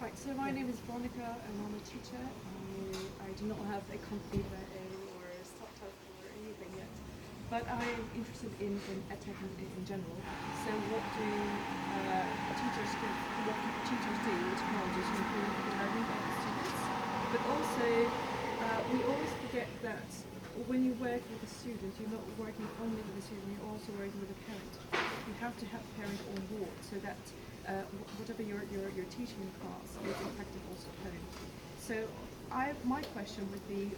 Right, so my name is Veronica and I'm a teacher. I do not have a company or a startup or anything yet, but I'm interested in edtech in general. So what do teachers do with technology to improve the learning of the students? But also, we always forget that when you work with a student, you're not working only with the student, you're also working with a parent. You have to have parent on board so that whatever you're teaching in class is effective also at home. So my question would be,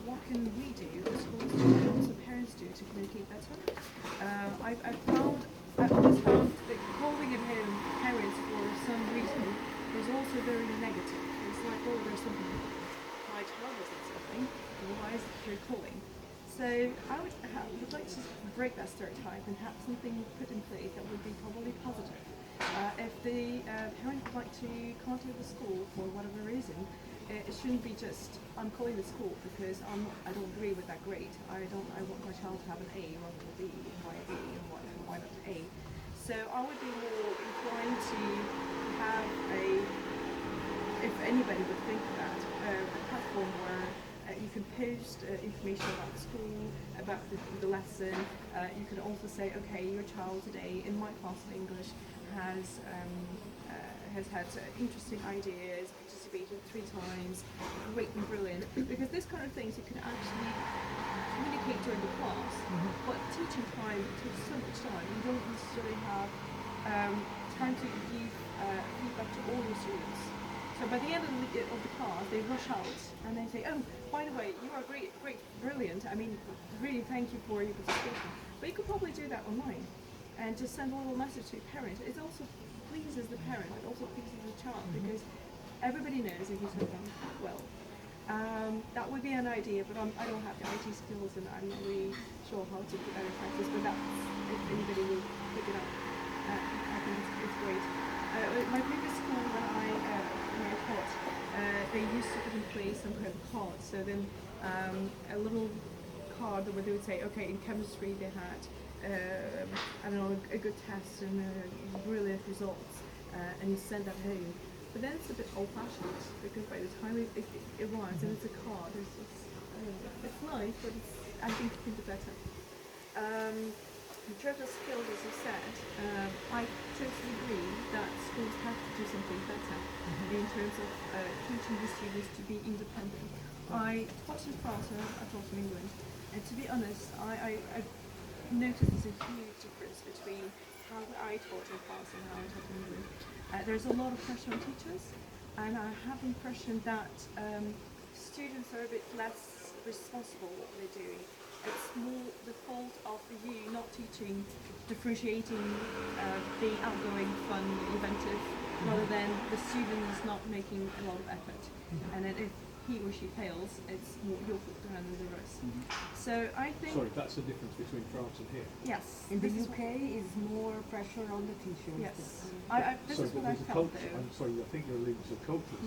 what can we do, the schools do, and also parents do to communicate better? I've always found that calling at home parents for some reason is also very negative. It's like, oh, there's something, my child was at something, why is it you're calling? So I would like to break that stereotype and have something put in place that would be probably positive. If the parent would like to contact the school for whatever reason, it shouldn't be just, I'm calling the school because I don't agree with that grade. I want my child to have an A rather than a B. Why a B and why not an A? So I would be more inclined to have if anybody would think of that, a platform where you can post information about the school, about the lesson. You can also say, okay, your child today in my class of English has had interesting ideas, participated 3 times, great and brilliant. Because this kind of things you can actually communicate during the class, but teaching time takes so much time. You don't necessarily have time to give feedback to all your students. So by the end of the class, they rush out and they say, oh, by the way, you are great, brilliant. I mean, really thank you for your participation. But you could probably do that online and just send a little message to your parent. It also pleases the parent, it also pleases the child because everybody knows if you have done well. That would be an idea, but I don't have the IT skills and I'm not really sure how to put that in practice, but that's, if anybody will pick it up, I think it's great. My previous school, when I taught, they used to put in place some kind of card. So then a little card where they would say, okay, in chemistry they had, I don't know, a good test and brilliant results, and you send that home. But then it's a bit old-fashioned because by the time it arrives and it's a card, it's nice, but I think it can be better. In terms of skills, as you said, I totally agree that schools have to do something better in terms of teaching the students to be independent. I taught in France, I taught in England, and to be honest, I noticed there's a huge difference between how I taught in France and how I taught in England. There's a lot of pressure on teachers, and I have the impression that students are a bit less responsible for what they're doing. It's more the fault of you not teaching, differentiating, being outgoing, fun, inventive, rather than the student is not making a lot of effort. And then if he or she fails, it's more your fault than the rest. So I think... Sorry, that's the difference between France and here? Yes. In the UK is more pressure on the teachers. Yes. This is what I felt though. I'm sorry, I think you're alluding to a culture.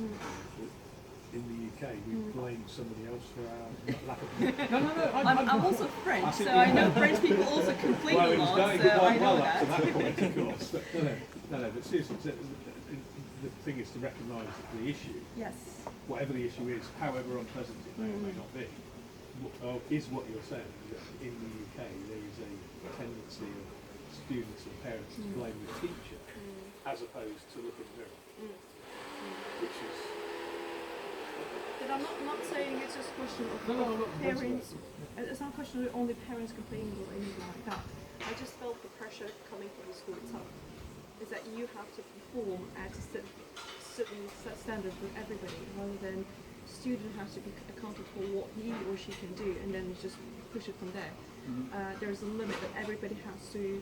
In the UK, we blame somebody else for our lack of... No, I'm also French, so I know French people also complain a lot, so I know that. To that point, of course. But but seriously, the thing is to recognise the issue. Yes. Whatever the issue is, however unpleasant it may or may not be, is what you're saying. That in the UK, there is a tendency of students and parents to blame the teacher as opposed to look in the mirror, which is... But I'm not saying it's just a question of parents. It's not a question of only parents complaining or anything like that. I just felt the pressure coming from the school itself. Is that you have to perform at a certain standard with everybody, rather than student has to be accounted for what he or she can do, and then just push it from there. There's a limit that everybody has to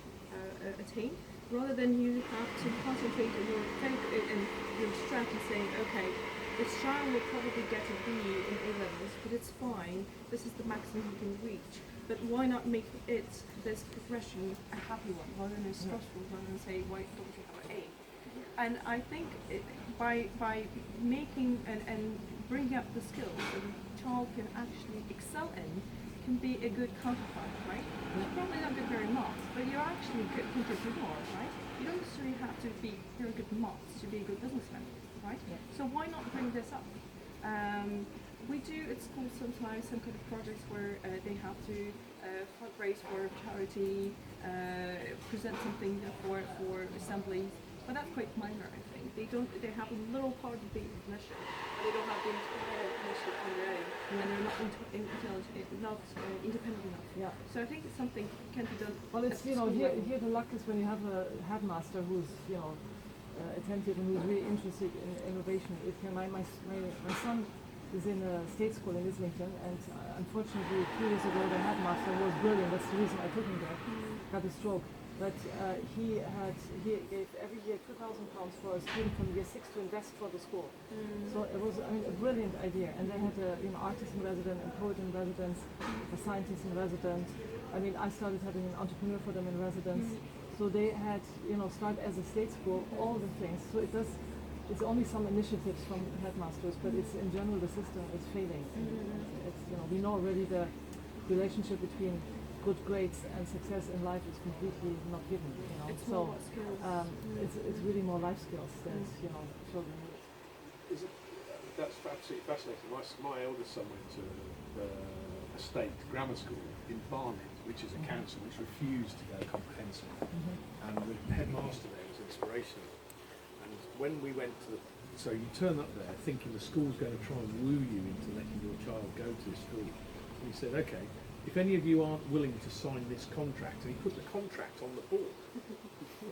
attain, rather than you have to concentrate on your and your strategy, saying, okay, this child will probably get a B in A-levels, but it's fine. This is the maximum you can reach. But why not make this progression a happy one, rather than a stressful, rather than say, why don't you have an A? And I think by making and bringing up the skills that the child can actually excel in, can be a good counterpart, right? You're probably not good very maths, but you actually can do more, right? You don't necessarily have to be very good maths to be a good businessman. right? Yeah. So why not bring this up? We do at school sometimes some kind of projects where they have to fundraise for charity, present something for assemblies, but that's quite minor, I think. They have a little part of the mission, but they don't have the entire mission on their own, and they're not independent enough. Yeah. So I think it's something can be done. Well, it's, at you know, school here, level. here the luck is when you have a headmaster who's, you know, attentive and who's really interested in innovation. My son is in a state school in Islington, and unfortunately 2 years ago the headmaster was brilliant. That's the reason I took him there. Got a stroke, but he gave every year £2,000 for a student from year 6 to invest for the school. So it was, I mean, a brilliant idea. And they had a, you know, artist in residence, a poet in residence, a scientist in residence. I mean, I started having an entrepreneur for them in residence. So they had, you know, start as a state school, all the things. So it does. It's only some initiatives from headmasters, but it's in general the system is failing. It's, you know, we know already the relationship between good grades and success in life is completely not given. You know, It's so more what skills. it's really more life skills that you know children need. That's absolutely fascinating. My eldest son went to a state grammar school in Barnet, which is a council which refused to go comprehensive, and the headmaster there was inspirational. And when we went to so you turn up there thinking the school's going to try and woo you into letting your child go to the school. And he said, okay, if any of you aren't willing to sign this contract, and he put the contract on the board.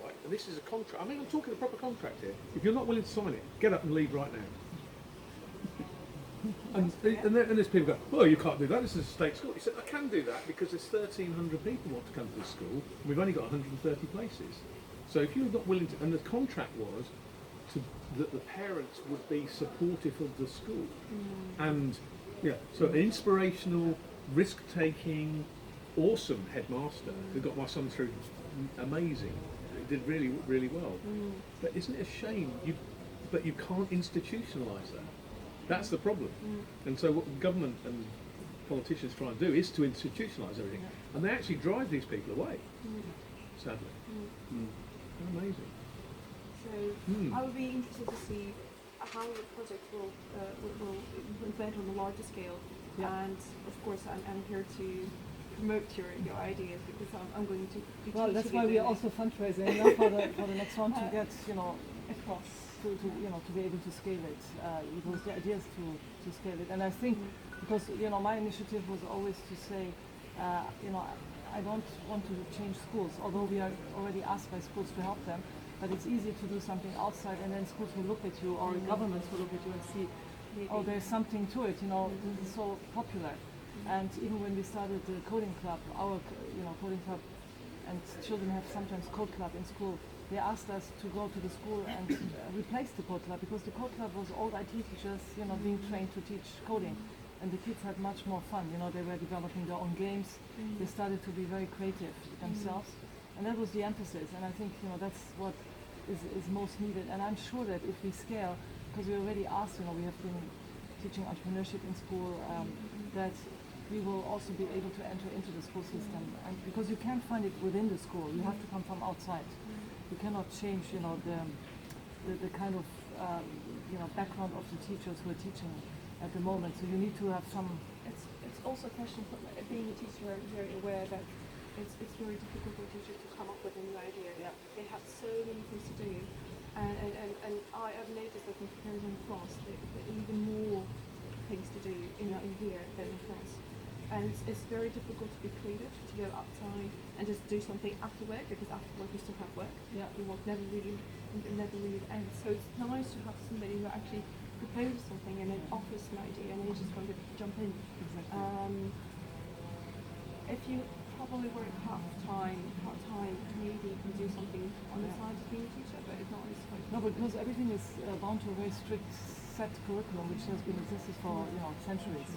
Right, and this is a contract. I mean, I'm talking a proper contract here. If you're not willing to sign it, get up and leave right now. And there's people go, well, you can't do that. This is a state school. He said, I can do that because there's 1,300 people want to come to this school, and we've only got 130 places. So if you're not willing to, and the contract was that the parents would be supportive of the school, and yeah, so an inspirational, risk-taking, awesome headmaster who got my son through amazing. He did really, really well. But isn't it a shame? But you can't institutionalise that. That's the problem. And so what government and politicians try and do is to institutionalise everything, and they actually drive these people away. Sadly. Amazing. So I would be interested to see how the project will implement on a larger scale. Yeah. And of course, I'm here to promote your ideas because I'm going to be Well, that's teaching why it we are in- also fundraising now for the next one to get, you know, across. to you know to be able to scale it. Because the idea is to scale it, and I think because you know my initiative was always to say, you know, I don't want to change schools, although we are already asked by schools to help them. But it's easier to do something outside, and then schools will look at you, or governments will look at you and see, oh, there's something to it. You know, this is so popular. And even when we started the coding club, our coding club, and children have sometimes code club in school. They asked us to go to the school and replace the code club because the code club was old IT teachers, you know, being trained to teach coding, and the kids had much more fun. You know, they were developing their own games. They started to be very creative themselves, and that was the emphasis. And I think you know that's what is most needed. And I'm sure that if we scale, because we already asked, you know, we have been teaching entrepreneurship in school, that we will also be able to enter into the school system, and because you can't find it within the school, you have to come from outside. You cannot change, you know, the kind of background of the teachers who are teaching at the moment. So you need to have some. It's also a question of being a teacher, very aware that it's very difficult for a teacher to come up with a new idea. Yeah. They have so many things to do, and I've noticed that compared in France, there are even more things to do in here than in France. And it's very difficult to be creative, to go outside and just do something after work, because after work you still have work. Yeah. Your work never really ends. So it's nice to have somebody who actually proposes something and then offers an idea, and then you just kind of jump in. Exactly. If you probably work part-time, maybe you can do something on the side of being a teacher, but it's not always quite. No, because everything is bound to a very strict set curriculum, which has been existed for centuries,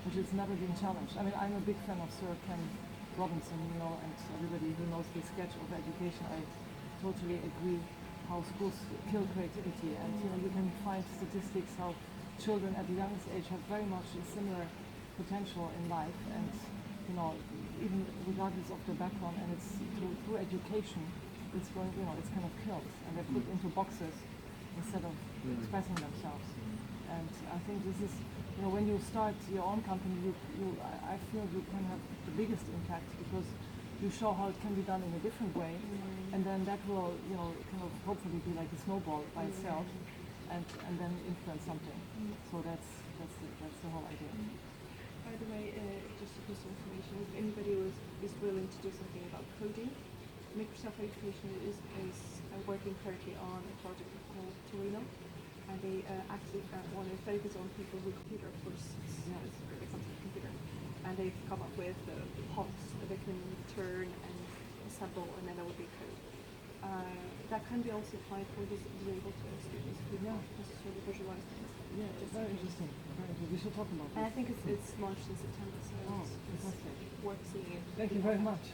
which has never been challenged. I mean, I'm a big fan of Sir Ken Robinson, you know, and everybody who knows the sketch of education, I totally agree how schools kill creativity. And you know, you can find statistics how children at the youngest age have very much a similar potential in life, and you know, even regardless of their background, and it's through education, it's going, you know, it's kind of killed, and they're put into boxes instead of expressing themselves. And I think this is, when you start your own company, I feel you can have the biggest impact because you show how it can be done in a different way, and then that will, kind of hopefully be like a snowball by itself, and then influence something. So that's the whole idea. By the way, just a piece of information, if anybody is willing to do something about coding, Microsoft Education is working currently on a project called Torino, and they actually want to focus on people with computer, of course, when it comes to computer. And they've come up with pots that they can turn and assemble, and then there will be code. That can be also applied for disabled students who can't necessarily visualize things. Yeah, it's very interesting. We should talk about And I this. think it's launched in September, so it's fantastic. worth seeing it. Thank you very much.